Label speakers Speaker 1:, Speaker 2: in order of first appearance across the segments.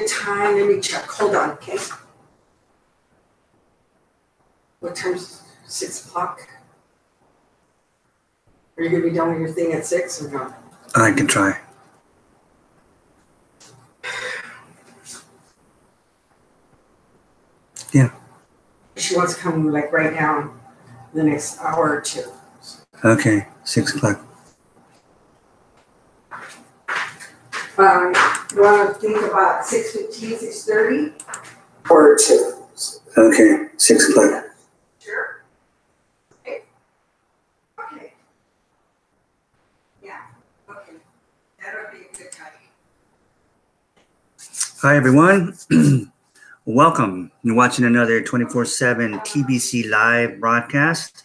Speaker 1: Time, let me check. Hold on, okay? What time's 6 o'clock? Are you gonna be done with your thing at 6 or not?
Speaker 2: I can try. Yeah.
Speaker 1: She wants to come like right now, the next hour or two.
Speaker 2: Okay, 6 o'clock.
Speaker 1: You want to think about 6:15, 6:30, or 2?
Speaker 2: Okay, 6 o'clock.
Speaker 1: Sure. Okay. Okay. Yeah. Okay. That'll be a good time.
Speaker 2: Hi, everyone. Welcome. You're watching another 24/7 TBC live broadcast.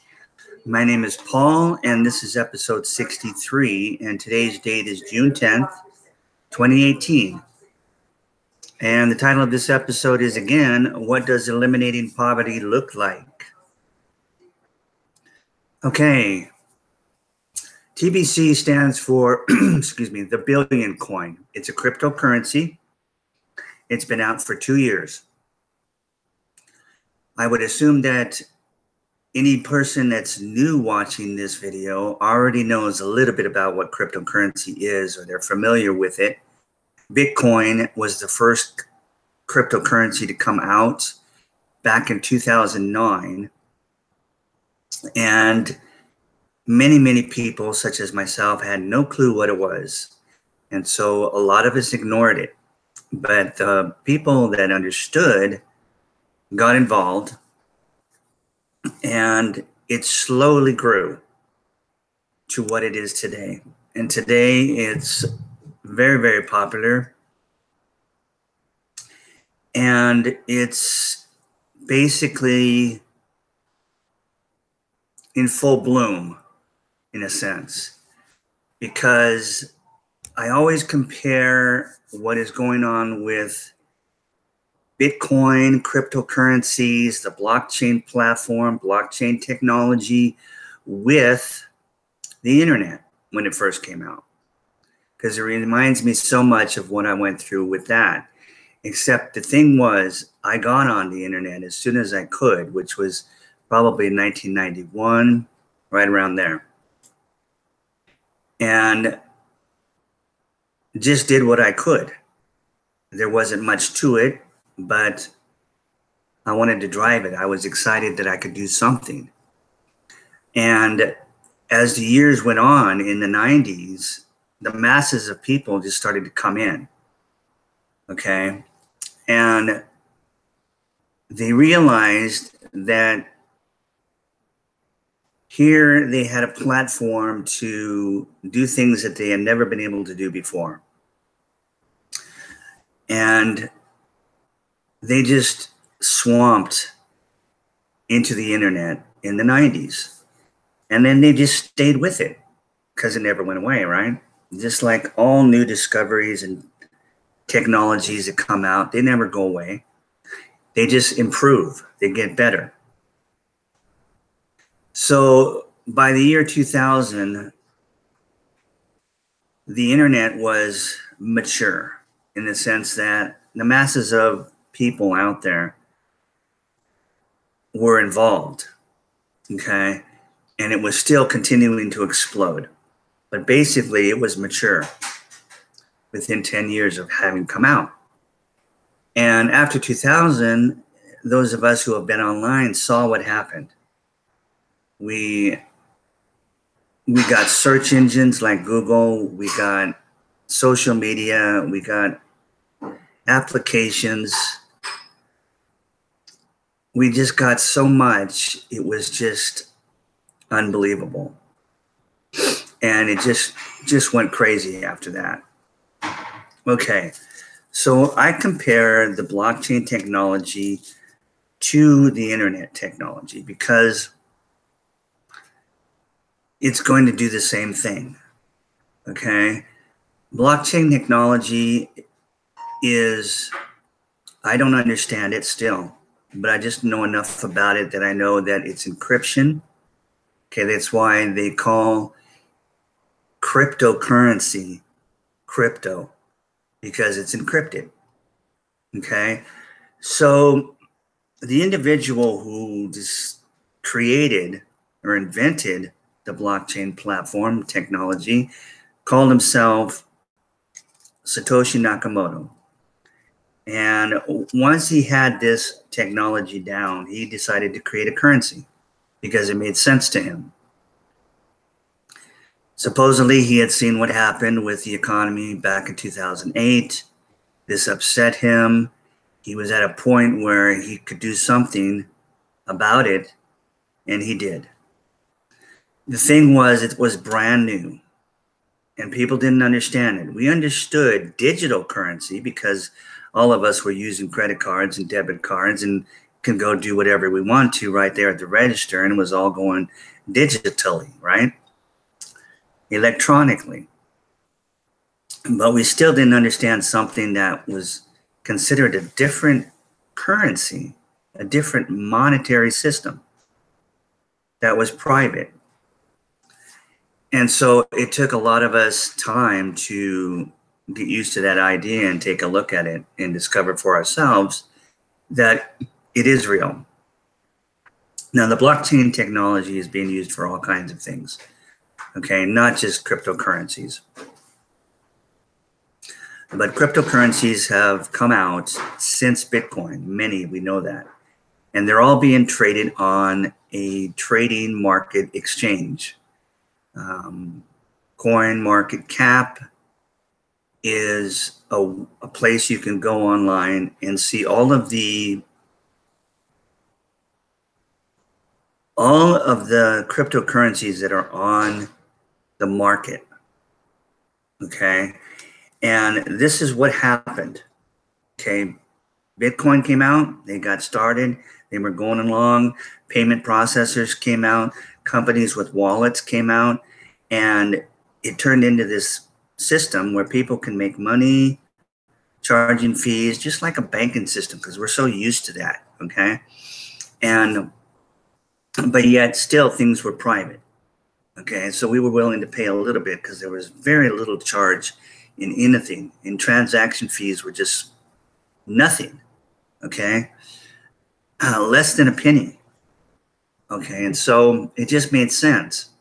Speaker 2: My name is Paul, and this is episode 63, and today's date is June 10th, 2018. And the title of this episode is, again, what does eliminating poverty look like? Okay. TBC stands for, excuse me, the Billion Coin. It's a cryptocurrency. It's been out for 2 years. I would assume that any person that's new watching this video already knows a little bit about what cryptocurrency is, or they're familiar with it. Bitcoin was the first cryptocurrency to come out back in 2009. And many people, such as myself, had no clue what it was. And so a lot of us ignored it. But the people that understood got involved, and it slowly grew to what it is today. And today it's very popular. And it's basically in full bloom, in a sense, because I always compare what is going on with Bitcoin, cryptocurrencies, the blockchain platform, blockchain technology with the internet when it first came out. Because it reminds me so much of what I went through with that. Except the thing was, I got on the internet as soon as I could, which was probably 1991, right around there. And just did what I could. There wasn't much to it, but I wanted to drive it. I was excited that I could do something. And as the years went on in the 90s, the masses of people just started to come in. Okay. And they realized that here they had a platform to do things that they had never been able to do before. And they just swamped into the internet in the 90s. And then they just stayed with it because it never went away, right? Just like all new discoveries and technologies that come out, they never go away. They just improve, they get better. So by the year 2000, the internet was mature in the sense that the masses of people out there were involved, okay? And it was still continuing to explode. But basically, it was mature within 10 years of having come out. And after 2000, those of us who have been online saw what happened. We got search engines like Google, we got social media, we got applications. We just got so much, it was just unbelievable. And it just went crazy after that. Okay, so I compare the blockchain technology to the internet technology because it's going to do the same thing, okay? Blockchain technology is, I don't understand it still, but I just know enough about it that I know that it's encryption. Okay, that's why they call cryptocurrency crypto, because it's encrypted. Okay. So the individual who just created or invented the blockchain platform technology called himself Satoshi Nakamoto. And once he had this technology down, he decided to create a currency because it made sense to him. Supposedly, he had seen what happened with the economy back in 2008. This upset him. He was at a point where he could do something about it, and he did. The thing was, it was brand new, and people didn't understand it. We understood digital currency because all of us were using credit cards and debit cards and can go do whatever we want to right there at the register, and it was all going digitally, right? Electronically. But we still didn't understand something that was considered a different currency, a different monetary system that was private. And so it took a lot of us time to get used to that idea and take a look at it and discover for ourselves that it is real. Now, the blockchain technology is being used for all kinds of things, okay, not just cryptocurrencies. But cryptocurrencies have come out since Bitcoin, many, we know that. And they're all being traded on a trading market exchange. Coin Market Cap is a place you can go online and see all of the cryptocurrencies that are on the market, okay? And this is what happened, okay? Bitcoin came out, they got started, they were going along, payment processors came out, companies with wallets came out, and it turned into this system where people can make money, charging fees, just like a banking system, because we're so used to that, okay? But yet still things were private, okay? So we were willing to pay a little bit because there was very little charge in anything, and transaction fees were just nothing, okay? Less than a penny, okay? And so it just made sense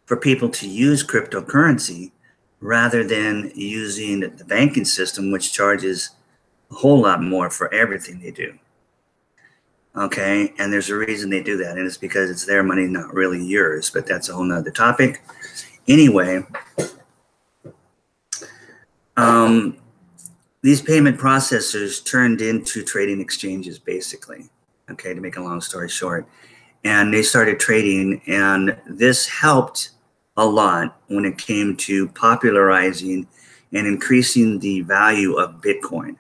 Speaker 2: for people to use cryptocurrency rather than using the banking system, which charges a whole lot more for everything they do, okay? And there's a reason they do that, and it's because it's their money, not really yours, but that's a whole nother topic. Anyway, these payment processors turned into trading exchanges, basically, okay, to make a long story short. And they started trading, and this helped a lot when it came to popularizing and increasing the value of Bitcoin,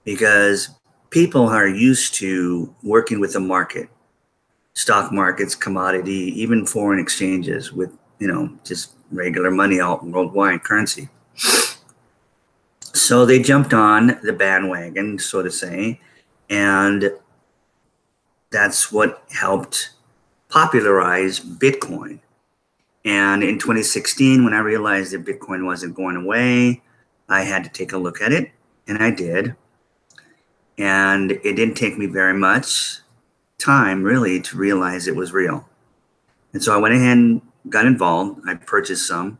Speaker 2: because people are used to working with the market, stock markets, commodity, even foreign exchanges with, just regular money, all worldwide currency. So they jumped on the bandwagon, so to say, and that's what helped popularize Bitcoin. And in 2016, when I realized that Bitcoin wasn't going away, I had to take a look at it, and I did. And it didn't take me very much time, really, to realize it was real. And so I went ahead and got involved. I purchased some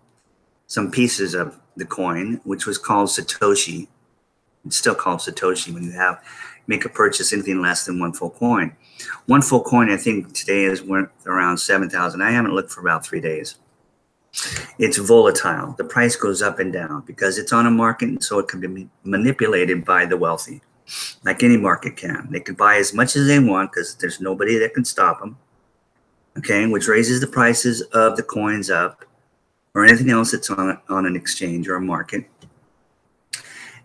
Speaker 2: pieces of the coin, which was called Satoshi. It's still called Satoshi when you make a purchase anything less than one full coin. One full coin, I think today is worth around 7,000. I haven't looked for about 3 days. It's volatile. The price goes up and down because it's on a market, and so it can be manipulated by the wealthy, like any market can. They can buy as much as they want because there's nobody that can stop them, okay, which raises the prices of the coins up or anything else that's on an exchange or a market.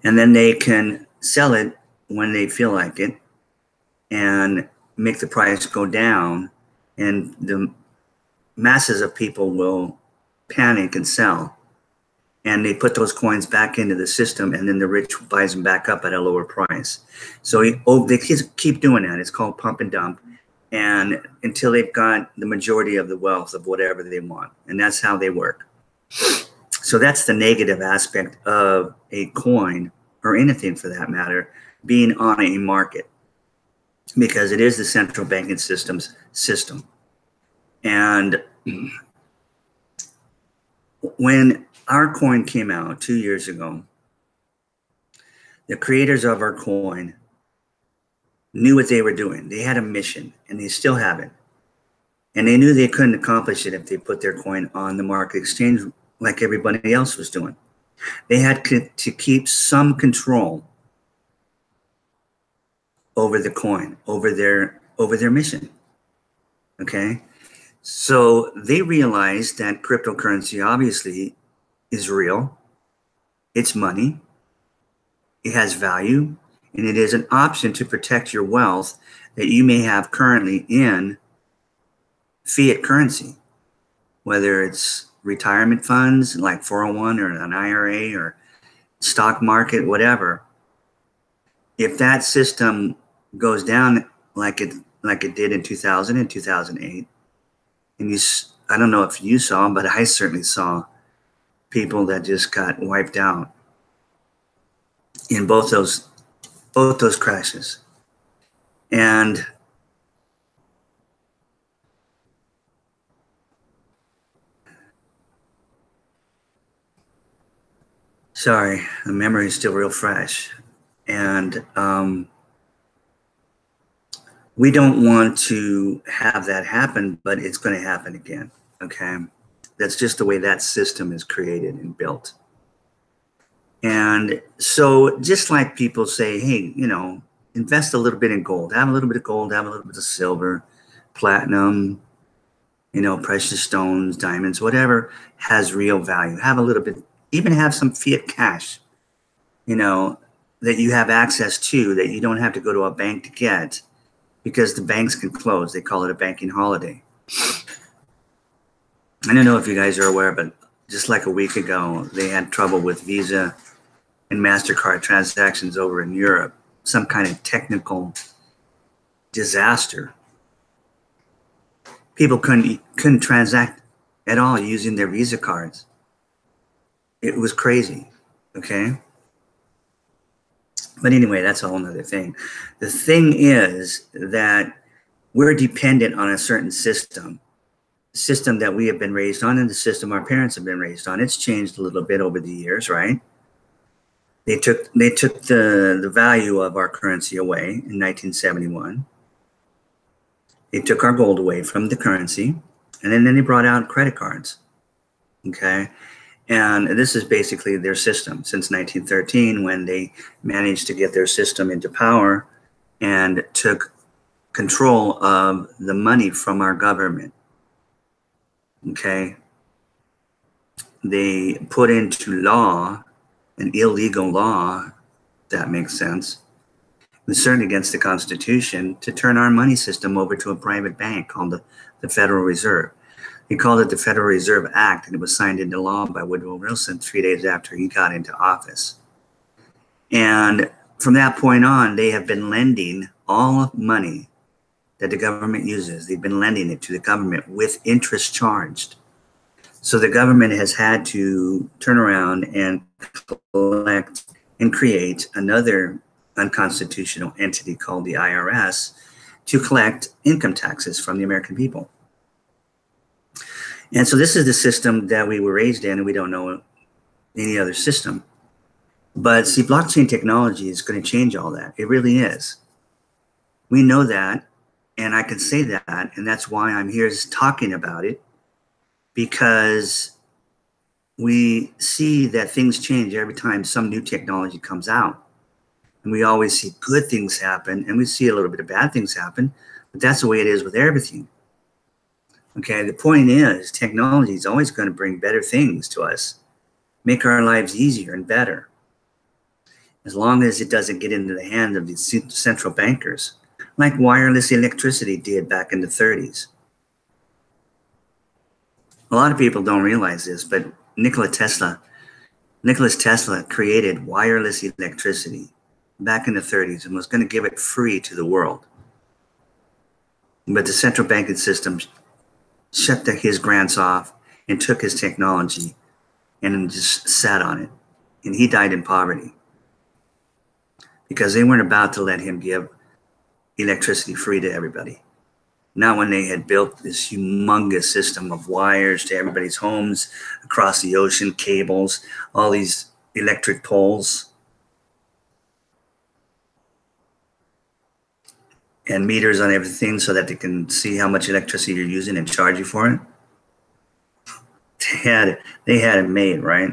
Speaker 2: And then they can sell it when they feel like it and make the price go down, and the masses of people will panic and sell, and they put those coins back into the system, and then the rich buys them back up at a lower price. So they keep doing that. It's called pump and dump, and until they've got the majority of the wealth of whatever they want, and that's how they work. So that's the negative aspect of a coin or anything for that matter, being on a market, because it is the central banking system's system. And when our coin came out 2 years ago, the creators of our coin knew what they were doing. They had a mission, and they still have it. And they knew they couldn't accomplish it if they put their coin on the market exchange like everybody else was doing. They had to keep some control over the coin, over their mission. Okay? So they realized that cryptocurrency obviously is real. It's money. It has value, and it is an option to protect your wealth that you may have currently in fiat currency, whether it's retirement funds like 401 or an IRA or stock market, whatever. If that system goes down like it did in 2000 and 2008, and I don't know if you saw, but I certainly saw people that just got wiped out in both those crashes. And sorry, the memory is still real fresh. And we don't want to have that happen, but it's going to happen again. Okay. That's just the way that system is created and built. And so just like people say, hey, invest a little bit in gold, have a little bit of gold, have a little bit of silver, platinum, precious stones, diamonds, whatever has real value. Have a little bit, even have some fiat cash, that you have access to, that you don't have to go to a bank to get, because the banks can close. They call it a banking holiday. I don't know if you guys are aware, but just like a week ago, they had trouble with Visa and MasterCard transactions over in Europe, some kind of technical disaster. People couldn't transact at all using their Visa cards. It was crazy, okay? But anyway, that's a whole nother thing. The thing is that we're dependent on a certain system that we have been raised on, and the system our parents have been raised on. It's changed a little bit over the years, right? They took the value of our currency away in 1971. They took our gold away from the currency, and then they brought out credit cards, okay? And this is basically their system since 1913, when they managed to get their system into power and took control of the money from our government. Okay. They put into law an illegal law, if that makes sense. It was certainly against the Constitution to turn our money system over to a private bank called the Federal Reserve. He called it the Federal Reserve Act, and it was signed into law by Woodrow Wilson 3 days after he got into office. And from that point on, they have been lending all money that the government uses. They've been lending it to the government with interest charged. So the government has had to turn around and collect and create another unconstitutional entity called the IRS to collect income taxes from the American people. And so this is the system that we were raised in, and we don't know any other system. But see, blockchain technology is going to change all that. It really is. We know that, and I can say that, and that's why I'm here talking about it, because we see that things change every time some new technology comes out. And we always see good things happen, and we see a little bit of bad things happen, but that's the way it is with everything. Okay, the point is, technology is always going to bring better things to us, make our lives easier and better, as long as it doesn't get into the hand of the central bankers, like wireless electricity did back in the 30s. A lot of people don't realize this, but Nikola Tesla created wireless electricity back in the 30s and was going to give it free to the world. But the central banking system shut his grants off and took his technology and just sat on it. And he died in poverty. because they weren't about to let him give electricity free to everybody. Not when they had built this humongous system of wires to everybody's homes, across the ocean, cables, all these electric poles, and meters on everything so that they can see how much electricity you're using and charge you for it. They had it made, right?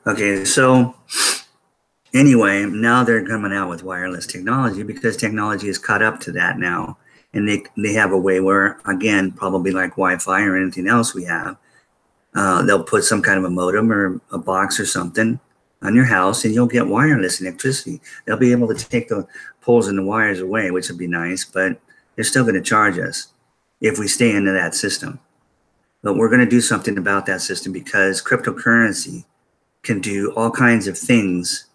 Speaker 2: Okay, so anyway, now they're coming out with wireless technology because technology is caught up to that now. And they have a way where, again, probably like Wi-Fi or anything else we have, they'll put some kind of a modem or a box or something on your house and you'll get wireless electricity. They'll be able to take the poles and the wires away, which would be nice, but they're still going to charge us if we stay into that system. But we're going to do something about that system because cryptocurrency can do all kinds of things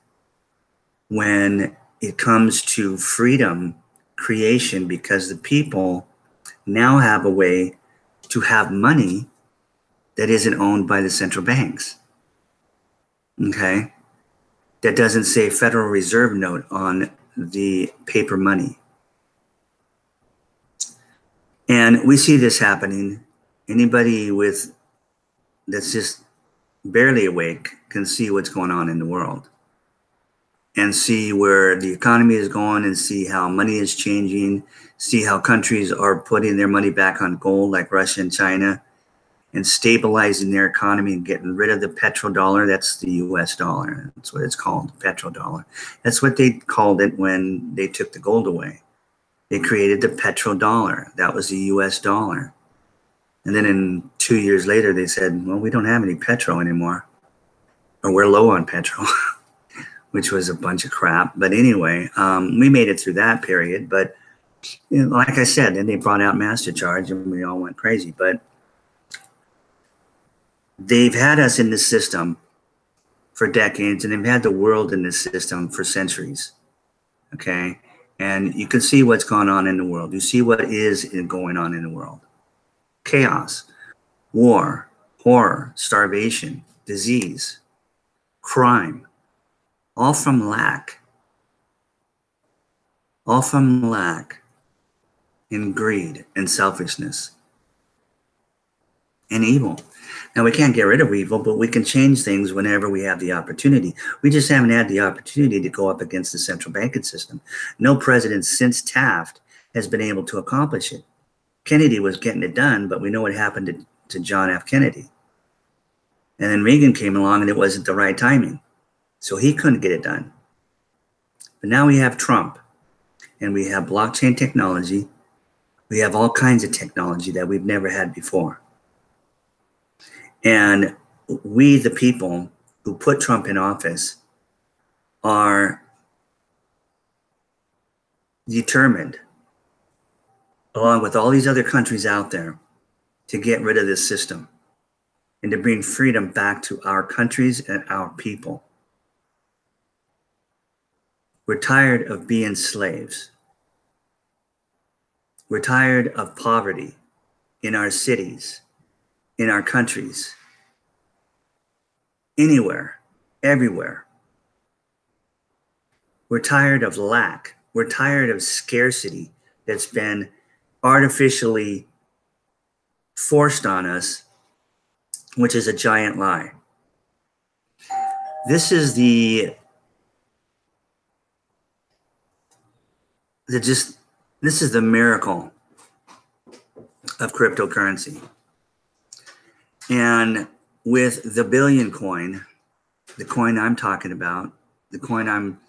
Speaker 2: when it comes to freedom creation, because the people now have a way to have money that isn't owned by the central banks. Okay? That doesn't say Federal Reserve note on the paper money. And we see this happening. Anybody that's just barely awake can see what's going on in the world and see where the economy is going and see how money is changing, see how countries are putting their money back on gold like Russia and China and stabilizing their economy and getting rid of the petrodollar. That's the US dollar. That's what it's called, petrodollar. That's what they called it when they took the gold away. They created the petrodollar. That was the US dollar. And then 2 years later, they said, well, we don't have any petro anymore, or we're low on petrol, which was a bunch of crap. But anyway, we made it through that period. But you know, like I said, then they brought out MasterCharge and we all went crazy. But they've had us in this system for decades, and they've had the world in this system for centuries. Okay? And you can see what's going on in the world. You see what is going on in the world. Chaos, war, horror, starvation, disease, crime, all from lack. All from lack and greed and selfishness and evil. Now, we can't get rid of evil, but we can change things whenever we have the opportunity. We just haven't had the opportunity to go up against the central banking system. No president since Taft has been able to accomplish it. Kennedy was getting it done, but we know what happened to John F. Kennedy. And then Reagan came along and it wasn't the right timing. So he couldn't get it done. But now we have Trump and we have blockchain technology. We have all kinds of technology that we've never had before. And we, the people who put Trump in office, are determined, along with all these other countries out there, to get rid of this system and to bring freedom back to our countries and our people. We're tired of being slaves. We're tired of poverty in our cities, in our countries, anywhere, everywhere. We're tired of lack. We're tired of scarcity that's been artificially forced on us, which is a giant lie. This is this is the miracle of cryptocurrency. And with the Billion coin, the coin I'm talking about, the coin I'm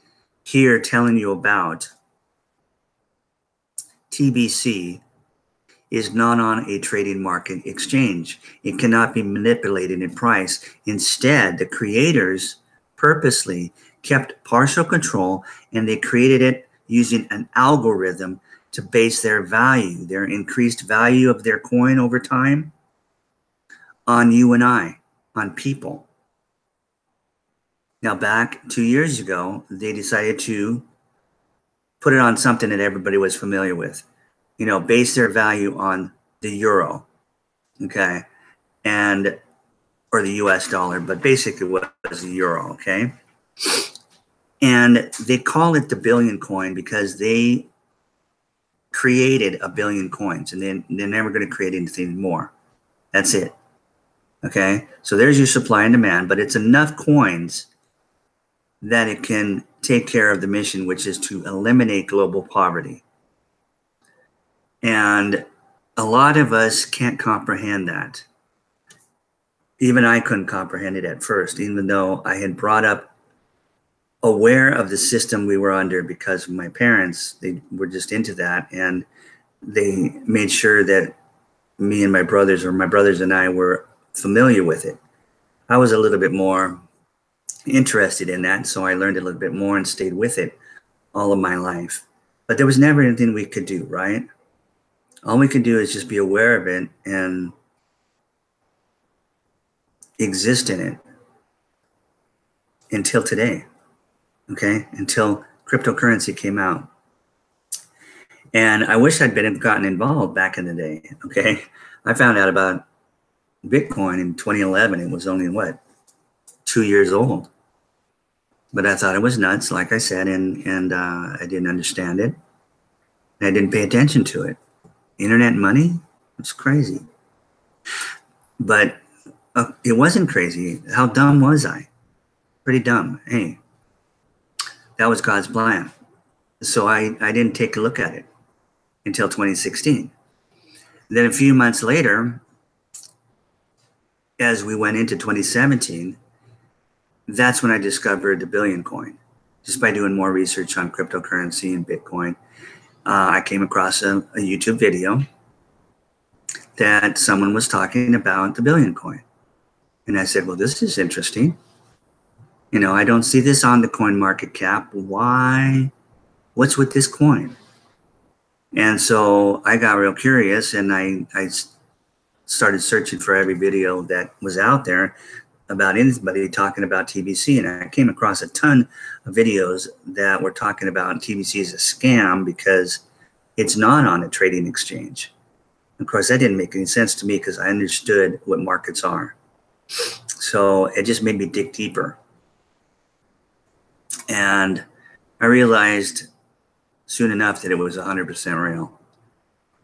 Speaker 2: here telling you about, TBC is not on a trading market exchange. It cannot be manipulated in price. Instead, the creators purposely kept partial control, and they created it using an algorithm to base their value, their increased value of their coin over time, on you and I, on people. Now, back 2 years ago, they decided to put it on something that everybody was familiar with. You know, base their value on the euro, okay, or the US dollar, but basically what was the euro, okay? And they call it the billion coin because they created a billion coins, and then they're never going to create anything more. That's it. Okay, so there's your supply and demand, but it's enough coins that it can take care of the mission, which is to eliminate global poverty. And a lot of us can't comprehend that. Even I couldn't comprehend it at first, even though I had brought up aware of the system we were under because of my parents. They were just into that, and they made sure that me and my brothers, or my brothers and I, were familiar with it. I was a little bit more interested in that, so I learned a little bit more and stayed with it all of my life. But there was never anything we could do, right? All we could do is just be aware of it and exist in it until today, okay? Until cryptocurrency came out. And I wish I'd gotten involved back in the day, okay? I found out about Bitcoin in 2011. It was only, what, 2 years old. But I thought it was nuts, like I said, and I didn't understand it. And I didn't pay attention to it. Internet money? It's crazy. But it wasn't crazy. How dumb was I? Pretty dumb. Hey, that was God's plan. So I didn't take a look at it until 2016. Then a few months later, as we went into 2017, that's when I discovered the billion coin. Just by doing more research on cryptocurrency and Bitcoin, I came across a YouTube video that someone was talking about the billion coin. And I said, well, this is interesting. You know, I don't see this on the coin market cap. Why? What's with this coin? And so I got real curious, and I started searching for every video that was out there about anybody talking about TBC. And I came across a ton of videos that were talking about TBC as a scam because it's not on a trading exchange. Of course, that didn't make any sense to me because I understood what markets are. So it just made me dig deeper. And I realized soon enough that it was 100% real.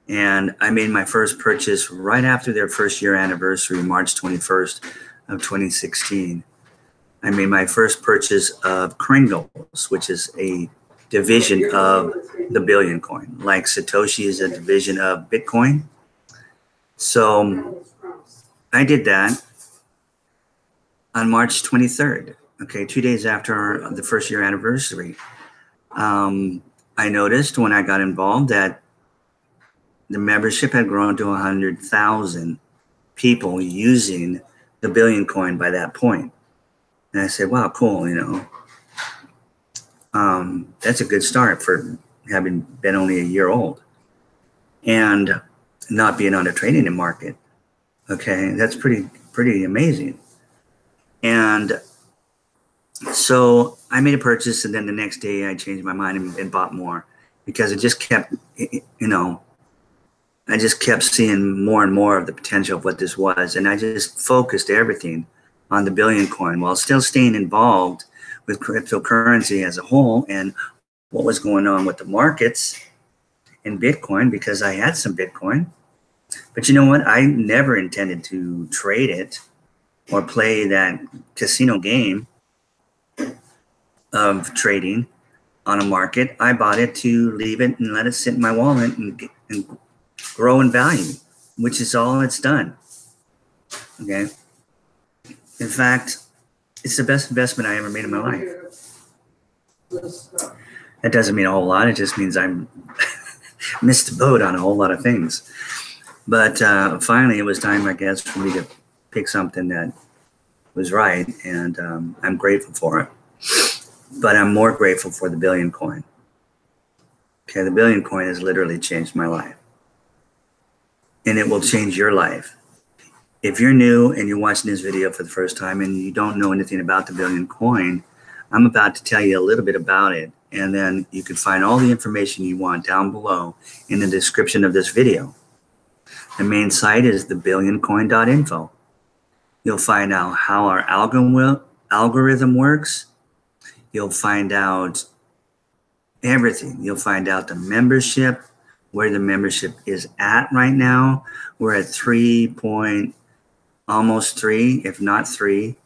Speaker 2: And I made my first purchase right after their first year anniversary, March 21st of 2016. I made my first purchase of Kringles, which is a division of the billion coin. Like Satoshi is a division of Bitcoin. So I did that on March 23rd, okay, 2 days after the first year anniversary. I noticed when I got involved that the membership had grown to 100,000 people using the billion coin by that point. And I said, wow, cool, you know. That's a good start for having been only a year old and not being on a trading market. Okay, that's pretty amazing. And so I made a purchase, and then the next day I changed my mind and bought more because it just kept, you know, I just kept seeing more and more of the potential of what this was. And I just focused everything on the billion coin while still staying involved with cryptocurrency as a whole and what was going on with the markets in Bitcoin, because I had some Bitcoin. But you know what? I never intended to trade it or play that casino game of trading on a market. I bought it to leave it and let it sit in my wallet and grow in value, which is all it's done. Okay. In fact, it's the best investment I ever made in my life. That doesn't mean a whole lot. It just means I'm missed the boat on a whole lot of things. But finally, it was time, I guess, for me to pick something that was right, and I'm grateful for it. But I'm more grateful for the billion coin. Okay, the billion coin has literally changed my life. And it will change your life. If you're new and you're watching this video for the first time and you don't know anything about the billion coin, I'm about to tell you a little bit about it. And then you can find all the information you want down below in the description of this video. The main site is thebillioncoin.info. You'll find out how our algorithm works. You'll find out everything. You'll find out the membership, where the membership is at right now. We're at almost 3, if not 3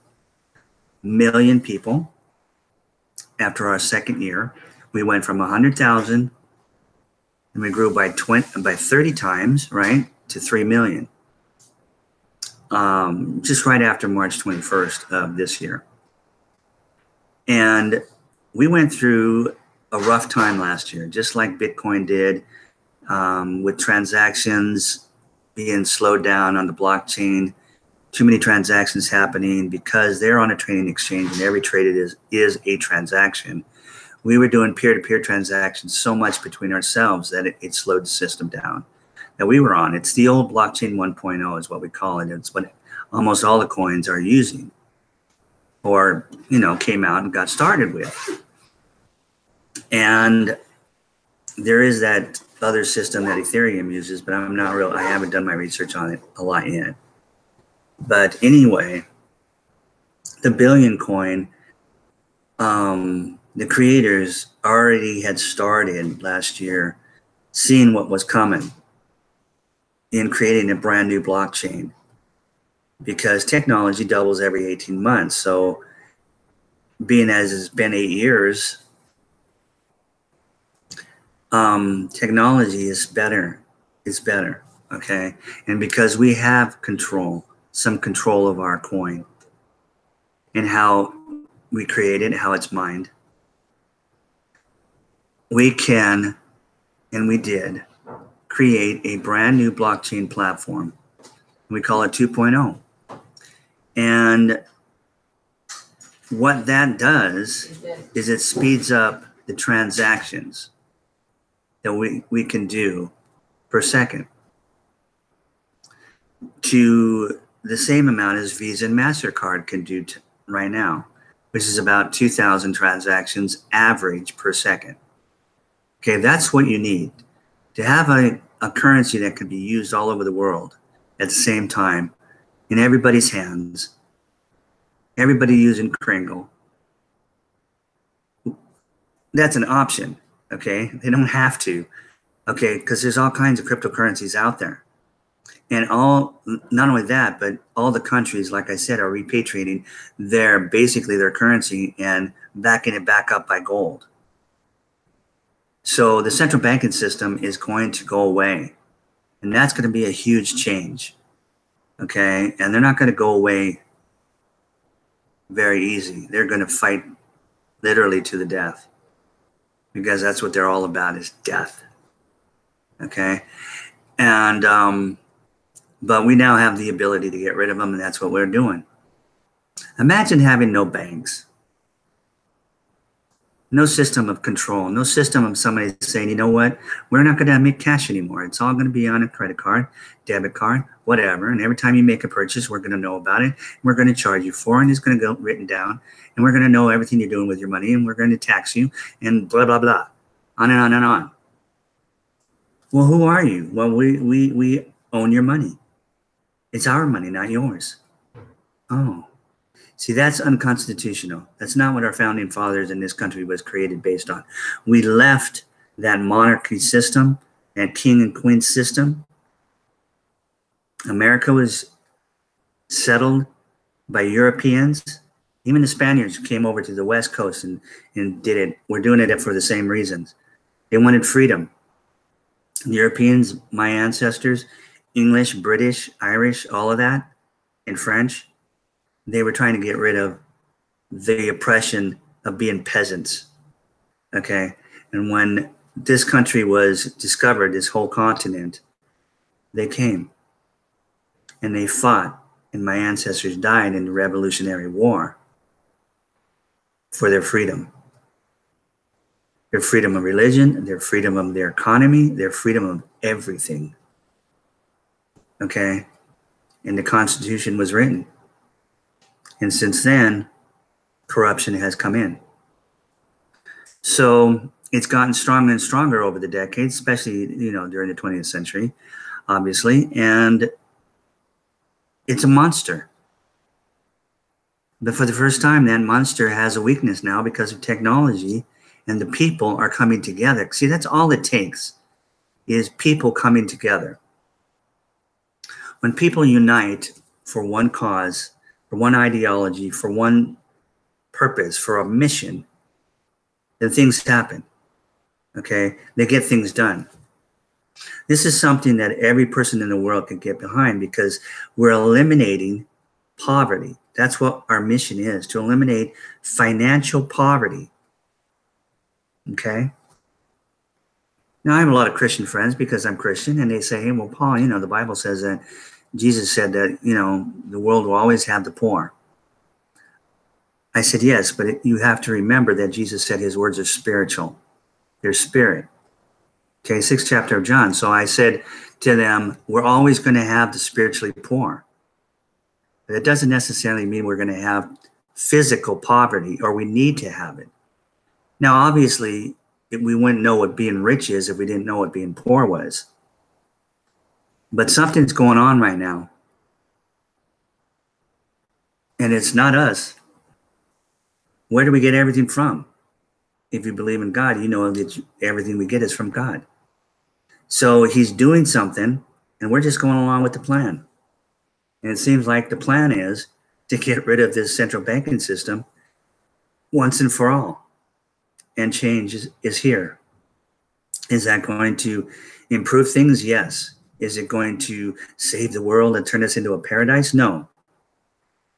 Speaker 2: million people after our second year. We went from 100,000 and we grew by 30 times, right, to 3 million. Just right after March 21st of this year. And we went through a rough time last year, just like Bitcoin did, with transactions being slowed down on the blockchain, too many transactions happening because they're on a trading exchange and every trade is a transaction. We were doing peer-to-peer transactions so much between ourselves that it slowed the system down that we were on. It's the old blockchain 1.0 is what we call it. It's what almost all the coins are using or, came out and got started with. And there is that other system that Ethereum uses, but I haven't done my research on it a lot yet. But anyway, the Billion coin, the creators already had started last year seeing what was coming in creating a brand new blockchain, because technology doubles every 18 months. So being as it's been 8 years, technology is better. It's better, okay? And because we have some control of our coin and how we create it, how it's mined, we can, and we did, create a brand new blockchain platform. We call it 2.0. And what that does is it speeds up the transactions that we can do per second to the same amount as Visa and MasterCard can do right now, which is about 2,000 transactions average per second. Okay, that's what you need to have a currency that can be used all over the world at the same time in everybody's hands. Everybody using Kringle. That's an option, okay? They don't have to, okay? Because there's all kinds of cryptocurrencies out there. And not only that, but all the countries, like I said, are repatriating basically their currency and backing it back up by gold. So the central banking system is going to go away. And that's going to be a huge change, okay? And they're not going to go away very easy. They're going to fight literally to the death, because that's what they're all about, is death, okay? And but we now have the ability to get rid of them, and that's what we're doing. Imagine having no banks, no system of control, no system of somebody saying, you know what, we're not going to make cash anymore. It's all going to be on a credit card, debit card, whatever. And every time you make a purchase, we're going to know about it. We're going to charge you for it, and it's going to go written down. And we're going to know everything you're doing with your money, and we're going to tax you, and blah, blah, blah, on and on and on. Well, who are you? Well, we own your money. It's our money, not yours. Oh. See, that's unconstitutional. That's not what our founding fathers in this country was created based on. We left that monarchy system, that king and queen system. America was settled by Europeans. Even the Spaniards came over to the West Coast and did it. We're doing it for the same reasons. They wanted freedom. The Europeans, my ancestors, English, British, Irish, all of that, and French, they were trying to get rid of the oppression of being peasants, okay? And when this country was discovered, this whole continent, they came and they fought, and my ancestors died in the Revolutionary War for their freedom. Their freedom of religion, their freedom of their economy, their freedom of everything, okay? And the Constitution was written. And since then, corruption has come in. So it's gotten stronger and stronger over the decades, especially, during the 20th century, obviously. And it's a monster. But for the first time, that monster has a weakness now because of technology, and the people are coming together. See, that's all it takes, is people coming together. When people unite for one cause, for one ideology, for one purpose, for a mission, then things happen. Okay? They get things done. This is something that every person in the world can get behind, because we're eliminating poverty. That's what our mission is, to eliminate financial poverty. Okay? Now, I have a lot of Christian friends because I'm Christian, and they say, hey, well, Paul, you know, the Bible says that Jesus said that, you know, the world will always have the poor. I said, yes, but you have to remember that Jesus said his words are spiritual. They're spirit. Okay, 6th chapter of John. So I said to them, we're always going to have the spiritually poor. But it doesn't necessarily mean we're going to have physical poverty, or we need to have it. Now, obviously, we wouldn't know what being rich is if we didn't know what being poor was. But something's going on right now. And it's not us. Where do we get everything from? If you believe in God, you know that everything we get is from God. So he's doing something, and we're just going along with the plan. And it seems like the plan is to get rid of this central banking system once and for all. And change is here. Is that going to improve things? Yes. Is it going to save the world and turn us into a paradise? No.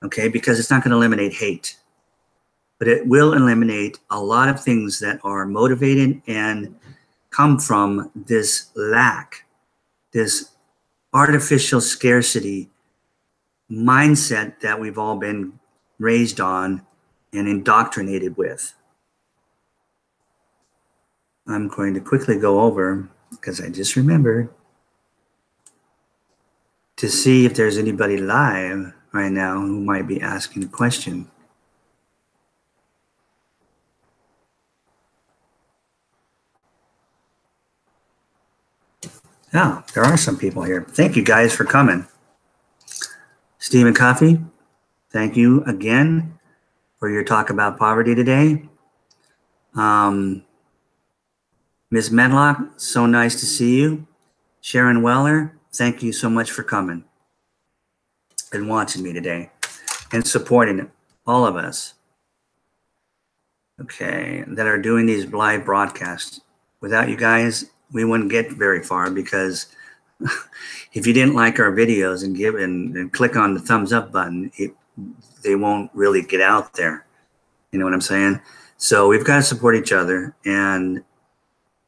Speaker 2: Okay, because it's not going to eliminate hate. But it will eliminate a lot of things that are motivated and come from this lack, this artificial scarcity mindset that we've all been raised on and indoctrinated with. I'm going to quickly go over, because I just remembered, to see if there's anybody live right now who might be asking a question. Oh, there are some people here. Thank you guys for coming. Stephen Coffey, thank you again for your talk about poverty today. Ms. Medlock, so nice to see you. Sharon Weller, thank you so much for coming and watching me today and supporting all of us, okay, that are doing these live broadcasts. Without you guys, we wouldn't get very far, because if you didn't like our videos and give and click on the thumbs up button, they won't really get out there. You know what I'm saying? So we've got to support each other and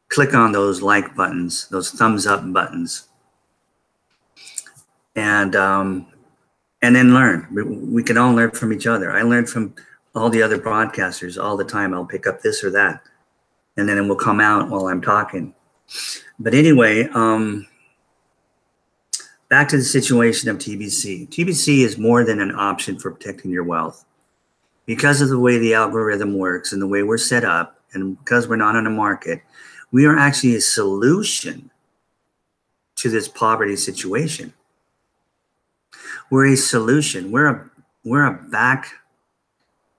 Speaker 2: click on those like buttons, those thumbs up buttons, and then learn. We can all learn from each other. I learn from all the other broadcasters all the time. I'll pick up this or that, and then it will come out while I'm talking. But anyway, back to the situation of TBC. TBC is more than an option for protecting your wealth. Because of the way the algorithm works and the way we're set up, and because we're not on a market, we are actually a solution to this poverty situation. We're a solution. We're a back,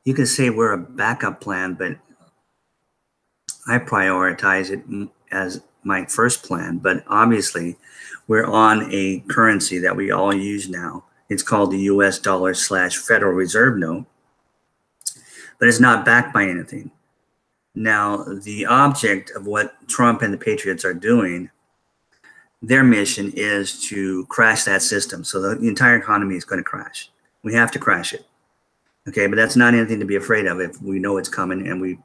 Speaker 2: you can say we're a backup plan, but I prioritize it as my first plan. But obviously, we're on a currency that we all use now. It's called the US dollar / Federal Reserve note, but it's not backed by anything. Now, the object of what Trump and the Patriots are doing, their mission is to crash that system. So the entire economy is going to crash. We have to crash it. Okay, but that's not anything to be afraid of if we know it's coming and we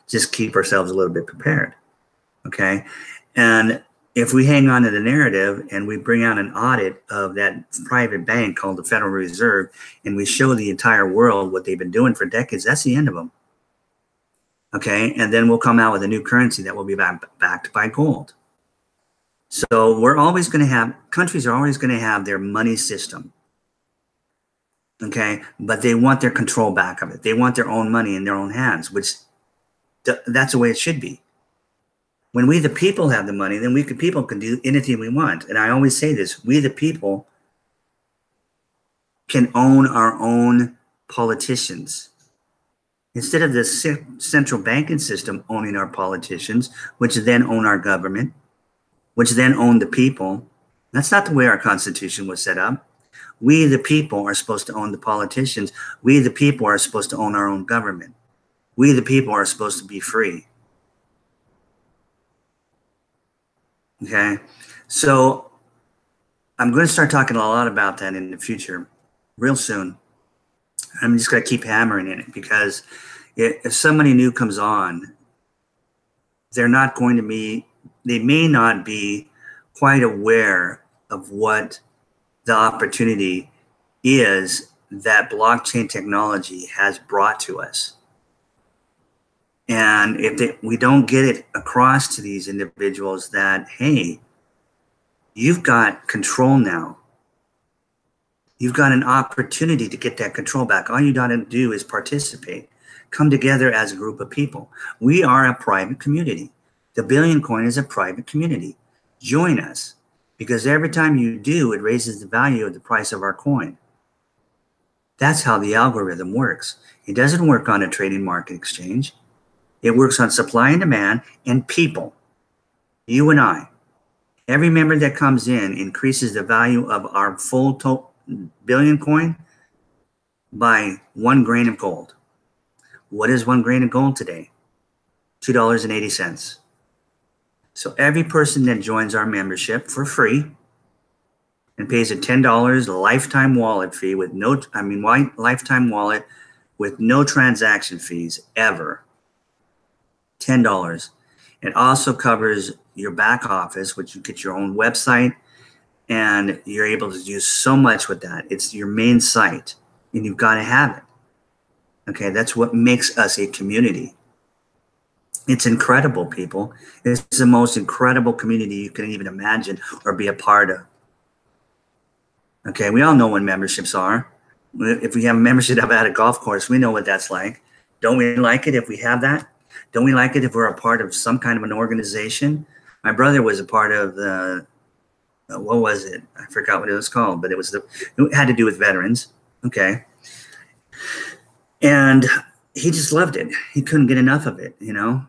Speaker 2: just keep ourselves a little bit prepared. Okay, and if we hang on to the narrative and we bring out an audit of that private bank called the Federal Reserve, and we show the entire world what they've been doing for decades, that's the end of them. Okay, and then we'll come out with a new currency that will be backed by gold. So we're always going to have, countries are always going to have their money system. Okay, but they want their control back of it. They want their own money in their own hands, which that's the way it should be. When we the people have the money, then we the people can do anything we want. And I always say this, we the people can own our own politicians. Instead of the central banking system owning our politicians, which then own our government, which then own the people, that's not the way our Constitution was set up. We, the people, are supposed to own the politicians. We, the people, are supposed to own our own government. We, the people, are supposed to be free. Okay? So I'm going to start talking a lot about that in the future, real soon. I'm just going to keep hammering in it because if somebody new comes on, they're not going to be, they may not be quite aware of what the opportunity is that blockchain technology has brought to us. And if we don't get it across to these individuals that, hey, you've got control now. You've got an opportunity to get that control back. All you got to do is participate. Come together as a group of people. We are a private community. The Billion Coin is a private community. Join us, because every time you do, it raises the value of the price of our coin. That's how the algorithm works. It doesn't work on a trading market exchange. It works on supply and demand and people. You and I. Every member that comes in increases the value of our full Billion Coin by 1 grain of gold. What is 1 grain of gold today? $2.80. So every person that joins our membership for free and pays a $10 lifetime wallet fee with lifetime wallet with no transaction fees ever. $10. It also covers your back office, which you get your own website, and you're able to do so much with that. It's your main site, and you've got to have it. Okay, that's what makes us a community. It's incredible, people. It's the most incredible community you can even imagine or be a part of. Okay, we all know what memberships are. If we have a membership at a golf course, we know what that's like. Don't we like it if we have that? Don't we like it if we're a part of some kind of an organization? My brother was a part of the, what was it? I forgot what it was called, but it had to do with veterans. Okay. And he just loved it. He couldn't get enough of it, you know?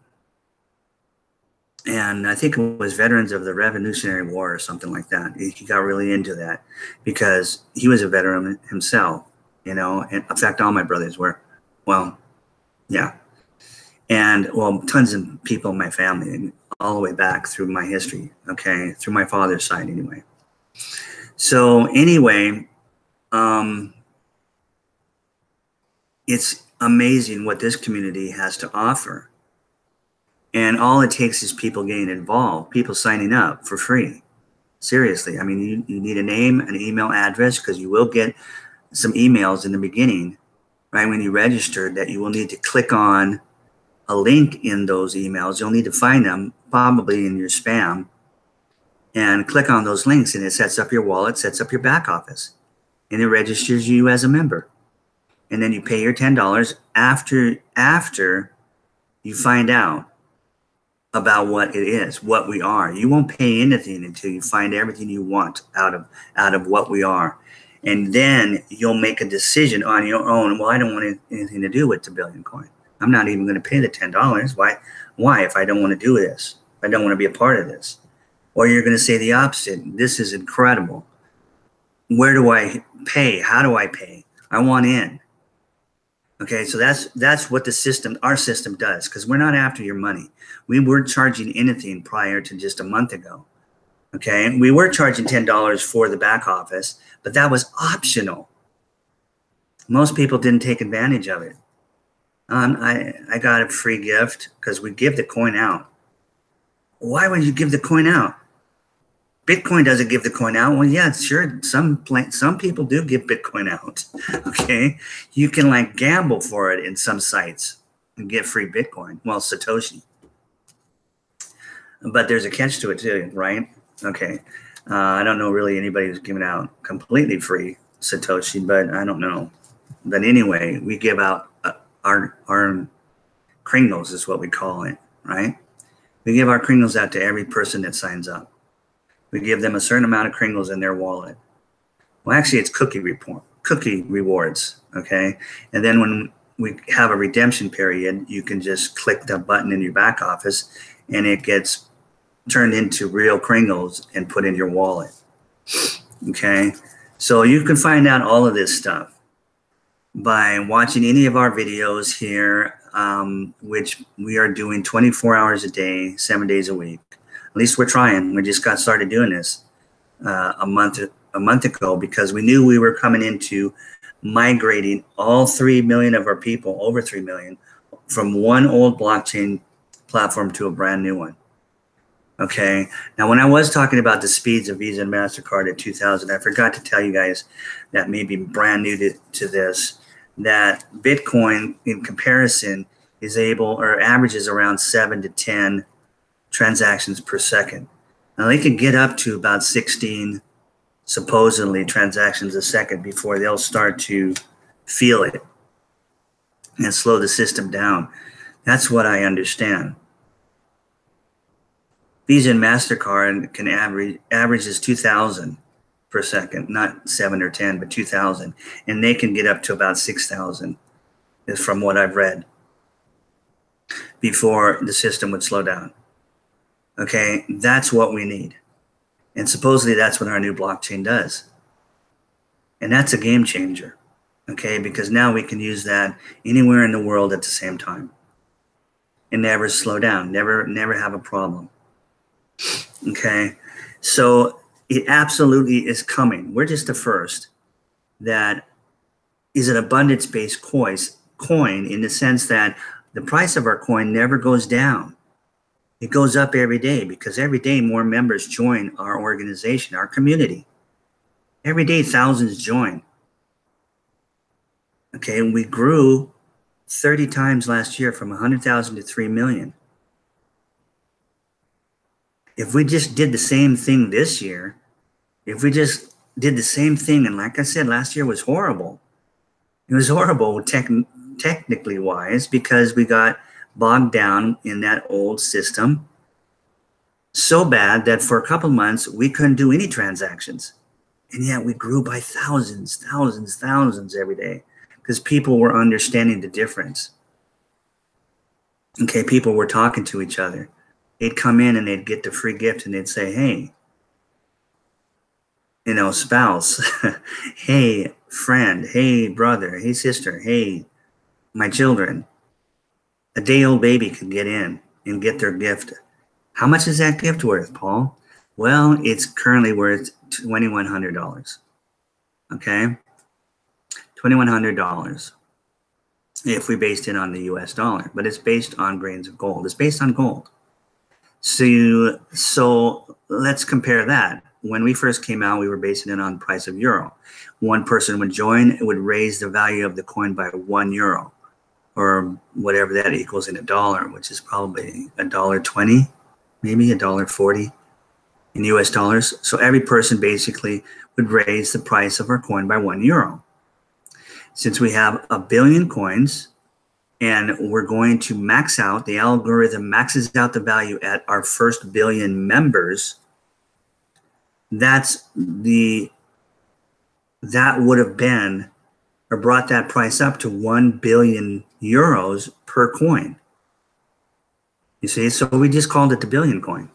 Speaker 2: And I think it was Veterans of the Revolutionary War or something like that. He got really into that because he was a veteran himself, you know? And in fact, all my brothers were. Well, yeah. And, well, tons of people in my family, all the way back through my history, okay? Through my father's side, anyway. So, anyway, it's amazing what this community has to offer. And all it takes is people getting involved, people signing up for free. Seriously, I mean, you need a name, an email address, because you will get some emails in the beginning, right, when you register, that you will need to click on a link in those emails. You'll need to find them probably in your spam and click on those links, and it sets up your wallet, sets up your back office, and it registers you as a member. And then you pay your $10 after you find out about what it is, what we are. You won't pay anything until you find everything you want out of what we are. And then you'll make a decision on your own. Well, I don't want anything to do with the Billion Coin. I'm not even going to pay the $10. Why if I don't want to do this? If I don't want to be a part of this? Or you're going to say the opposite. This is incredible. Where do I pay? How do I pay? I want in. Okay, so that's what our system does, because we're not after your money. We weren't charging anything prior to just a month ago. Okay, we were charging $10 for the back office, but that was optional. Most people didn't take advantage of it. I got a free gift because we give the coin out. Why would you give the coin out? Bitcoin doesn't give the coin out. Well, yeah, sure. Some people do give Bitcoin out. Okay, you can like gamble for it in some sites and get free Bitcoin. Well, Satoshi. But there's a catch to it too, right? Okay, I don't know really anybody who's giving out completely free Satoshi, but I don't know. But anyway, we give out our kringles is what we call it, right? We give our kringles out to every person that signs up. We give them a certain amount of kringles in their wallet. Well, actually, it's cookie cookie rewards, okay? And then when we have a redemption period, you can just click the button in your back office and it gets turned into real Kringles and put in your wallet, okay? So you can find out all of this stuff by watching any of our videos here, which we are doing 24 hours a day, 7 days a week. At least we're trying. We just got started doing this a month ago because we knew we were coming into migrating all 3 million of our people, over 3 million, from one old blockchain platform to a brand new one. Okay. Now, when I was talking about the speeds of Visa and MasterCard at 2000, I forgot to tell you guys that may be brand new to this, that Bitcoin in comparison is able or averages around 7 to 10 transactions per second. Now, they can get up to about 16 supposedly transactions a second before they'll start to feel it and slow the system down. That's what I understand. Visa and MasterCard can averages 2,000 per second, not 7 or 10, but 2,000. And they can get up to about 6,000 is from what I've read before the system would slow down. Okay, that's what we need. And supposedly that's what our new blockchain does. And that's a game changer, okay? Because now we can use that anywhere in the world at the same time and never slow down, never have a problem, okay? So it absolutely is coming. We're just the first that is an abundance-based coin in the sense that the price of our coin never goes down. It goes up every day because every day more members join our organization, our community. Every day thousands join. Okay, and we grew 30 times last year from 100,000 to 3 million. If we just did the same thing this year, if we just did the same thing, and like I said, last year was horrible. It was horrible technically wise because we got bogged down in that old system so bad that for a couple months we couldn't do any transactions, and yet we grew by thousands every day because people were understanding the difference. Okay, people were talking to each other. They'd come in and they'd get the free gift and they'd say, hey, you know, spouse, hey, friend, hey, brother, hey, sister, hey, my children. A day-old baby could get in and get their gift. How much is that gift worth, Paul? Well, it's currently worth $2,100. Okay? $2,100 if we based it on the US dollar, but it's based on grains of gold. It's based on gold. So let's compare that. When we first came out, we were basing it on the price of euro. One person would join, it would raise the value of the coin by €1. Or whatever that equals in a dollar, which is probably $1.20, maybe $1.40 in US dollars. So every person basically would raise the price of our coin by €1. Since we have 1 billion coins and we're going to max out, the algorithm maxes out the value at our first 1 billion members, that would have been or brought that price up to 1 billion euros per coin. You see, so we just called it the billion coin.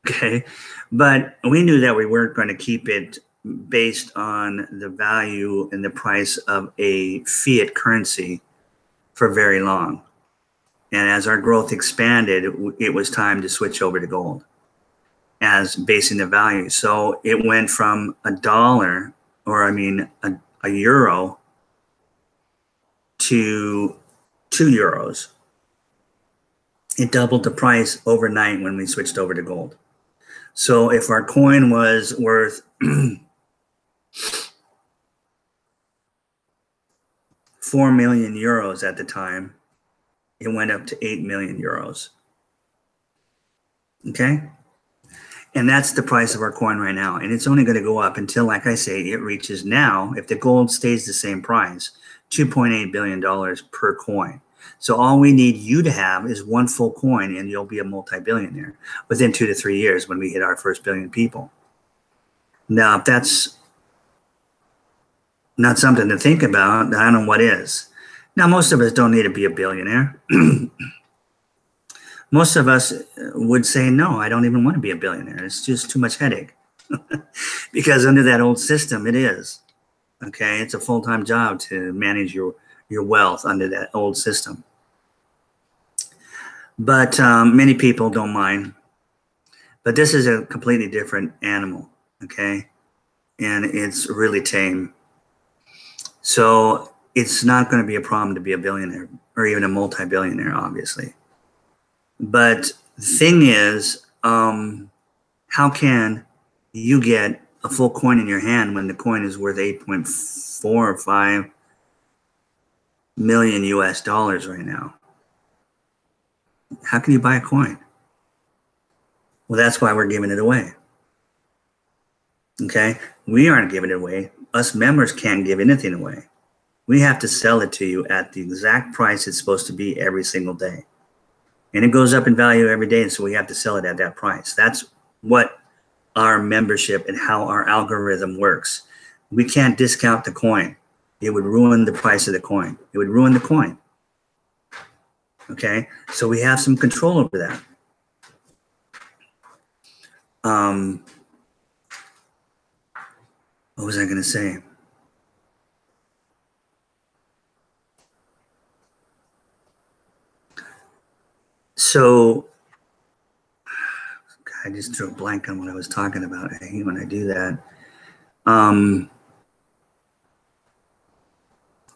Speaker 2: Okay, but we knew that we weren't going to keep it based on the value and the price of a fiat currency for very long. And as our growth expanded, it was time to switch over to gold as basing the value. So it went from $1, or I mean, a euro to €2. It doubled the price overnight when we switched over to gold. So if our coin was worth 4 million euros at the time, it went up to 8 million euros. Okay? And that's the price of our coin right now. And it's only going to go up until, like I say, it reaches now, if the gold stays the same price, $2.8 billion per coin. So all we need you to have is one full coin and you'll be a multi-billionaire within 2 to 3 years when we hit our first 1 billion people. Now, if that's not something to think about, I don't know what is. Now, most of us don't need to be a billionaire. Most of us would say, no, I don't even want to be a billionaire. It's just too much headache. Because under that old system, it is. Okay, it's a full-time job to manage your wealth under that old system. But many people don't mind. But this is a completely different animal, okay? And it's really tame. So it's not going to be a problem to be a billionaire or even a multi-billionaire, obviously. But the thing is, how can you get a full coin in your hand when the coin is worth 8.4 or 5 million US dollars right now? How can you buy a coin? Well, that's why we're giving it away. Okay? We aren't giving it away. Us members can't give anything away. We have to sell it to you at the exact price it's supposed to be every single day. And it goes up in value every day, and so we have to sell it at that price. That's what our membership and how our algorithm works. We can't discount the coin. It would ruin the price of the coin. It would ruin the coin. Okay? So we have some control over that. What was I going to say? So I just drew a blank on what I was talking about. I hate when I do that.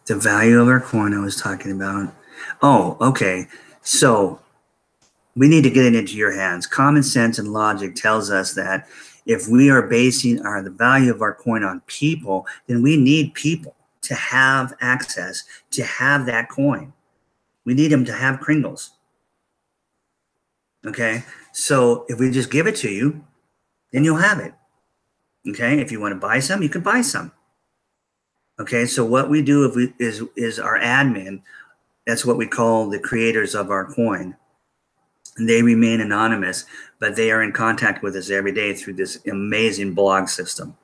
Speaker 2: The value of our coin I was talking about. Oh, okay. So we need to get it into your hands. Common sense and logic tells us that if we are basing the value of our coin on people, then we need people to have access to have that coin. We need them to have Kringles. Okay, so if we just give it to you, then you'll have it. Okay, if you want to buy some, you can buy some. Okay, so what we do is our admin, that's what we call the creators of our coin. And they remain anonymous, but they are in contact with us every day through this amazing blog system.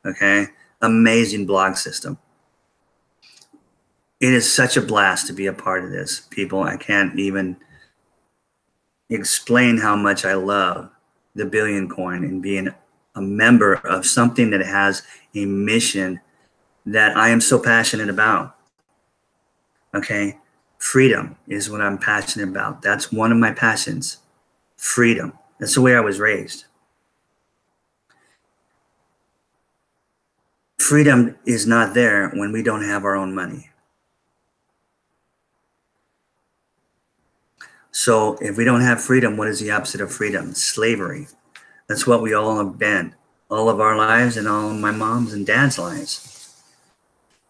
Speaker 2: Okay, amazing blog system. It is such a blast to be a part of this, people. I can't even explain how much I love the Billion Coin and being a member of something that has a mission that I am so passionate about. Okay, freedom is what I'm passionate about. That's one of my passions, freedom. That's the way I was raised. Freedom is not there when we don't have our own money. So if we don't have freedom, what is the opposite of freedom? Slavery. That's what we all have been. All of our lives and all of my mom's and dad's lives.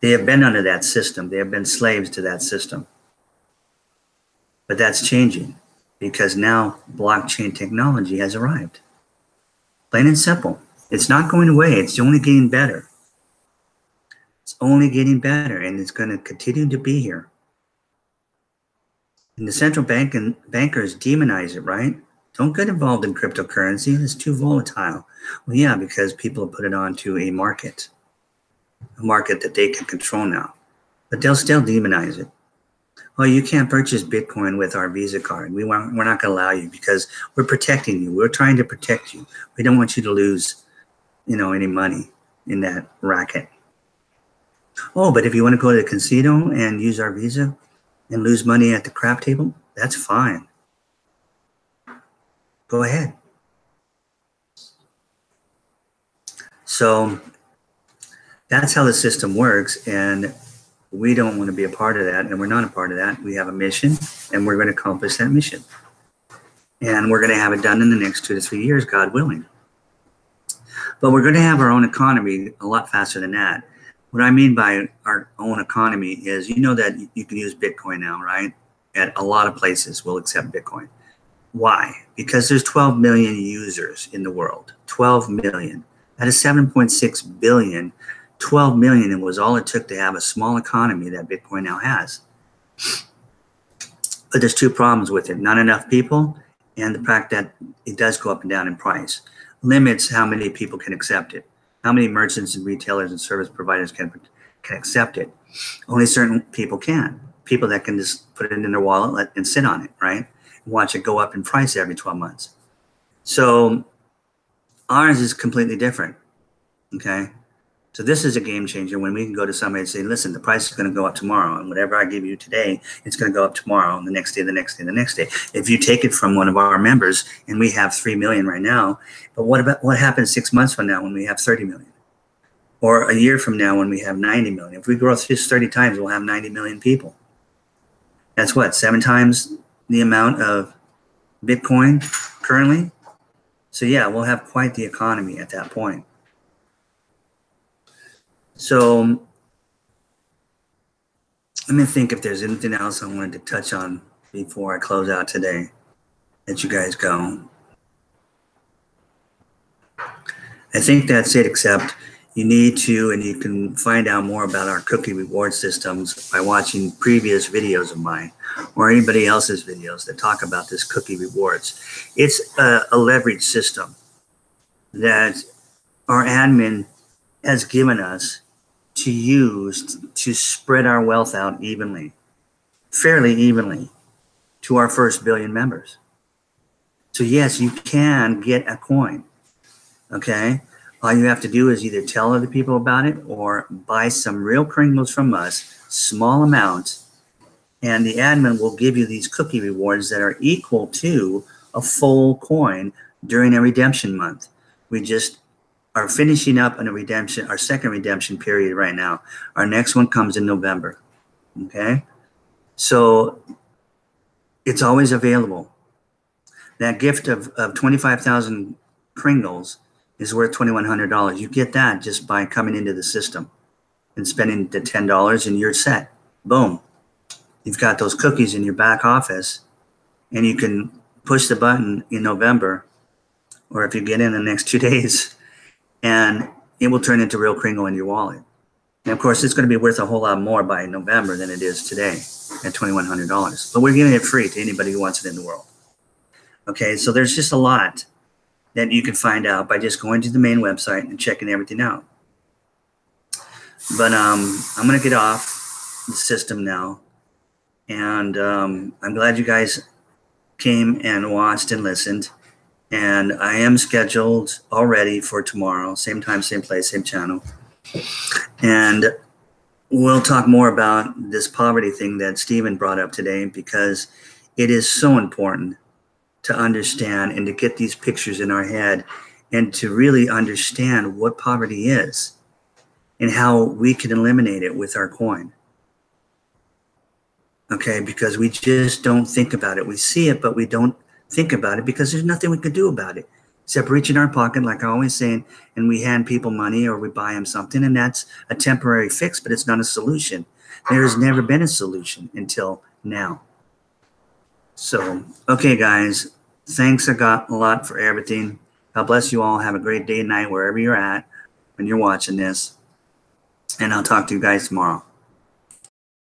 Speaker 2: They have been under that system. They have been slaves to that system. But that's changing because now blockchain technology has arrived. Plain and simple. It's not going away. It's only getting better. It's only getting better, and it's going to continue to be here. And the central bank and bankers demonize it, right? Don't get involved in cryptocurrency. It's too volatile. Well, yeah, because people have put it onto a market that they can control now. But they'll still demonize it. Oh, you can't purchase Bitcoin with our Visa card. We're not going to allow you because we're protecting you. We're trying to protect you. We don't want you to lose, any money in that racket. Oh, but if you want to go to the casino and use our Visa and lose money at the crap table, that's fine. Go ahead. So that's how the system works, and we don't want to be a part of that, and we're not a part of that. We have a mission, and we're going to accomplish that mission. And we're going to have it done in the next 2 to 3 years, God willing. But we're going to have our own economy a lot faster than that. What I mean by our own economy is, that you can use Bitcoin now, right? At a lot of places will accept Bitcoin. Why? Because there's 12 million users in the world. 12 million. That is 7.6 billion. 12 million was all it took to have a small economy that Bitcoin now has. But there's two problems with it. Not enough people, and the fact that it does go up and down in price. Limits how many people can accept it. How many merchants and retailers and service providers can can accept it. Only certain people can. People that can just put it in their wallet and sit on it, right? Watch it go up in price every 12 months. So ours is completely different, okay? So this is a game changer when we can go to somebody and say, listen, the price is going to go up tomorrow, and whatever I give you today, it's going to go up tomorrow, and the next day, the next day, the next day. If you take it from one of our members, and we have 3 million right now, but what happens 6 months from now when we have 30 million? Or a year from now when we have 90 million? If we grow just 30 times, we'll have 90 million people. That's what, 7 times the amount of Bitcoin currently? So yeah, we'll have quite the economy at that point. So let me think if there's anything else I wanted to touch on before I close out today. Let you guys go. I think that's it, except you need to, and you can find out more about our cookie reward systems by watching previous videos of mine or anybody else's videos that talk about this cookie rewards. It's a leverage system that our admin has given us to use to spread our wealth out evenly, fairly evenly, to our first billion members. So yes, you can get a coin, okay? All you have to do is either tell other people about it or buy some real kringles from us, small amounts, and the admin will give you these cookie rewards that are equal to a full coin during a redemption month. We just are finishing up on a redemption, our second redemption period right now. Our next one comes in November, okay? So it's always available. That gift of 25,000 kringles is worth $2,100. You get that just by coming into the system and spending the $10 and you're set. Boom. You've got those cookies in your back office and you can push the button in November, or if you get in the next 2 days, and it will turn into real kringle in your wallet. And of course, it's going to be worth a whole lot more by November than it is today at $2,100. But we're giving it free to anybody who wants it in the world. Okay, so there's just a lot that you can find out by just going to the main website and checking everything out. But I'm going to get off the system now. And I'm glad you guys came and watched and listened. And I am scheduled already for tomorrow, same time, same place, same channel. And we'll talk more about this poverty thing that Stephen brought up today, because it is so important to understand and to get these pictures in our head and to really understand what poverty is and how we can eliminate it with our coin. Okay, because we just don't think about it. We see it, but we don't think about it because there's nothing we can do about it except reach in our pocket, like I always say, and we hand people money or we buy them something, and that's a temporary fix, but it's not a solution. There has never been a solution until now. So, okay, guys, thanks a lot for everything. God bless you all. Have a great day and night wherever you're at when you're watching this, and I'll talk to you guys tomorrow.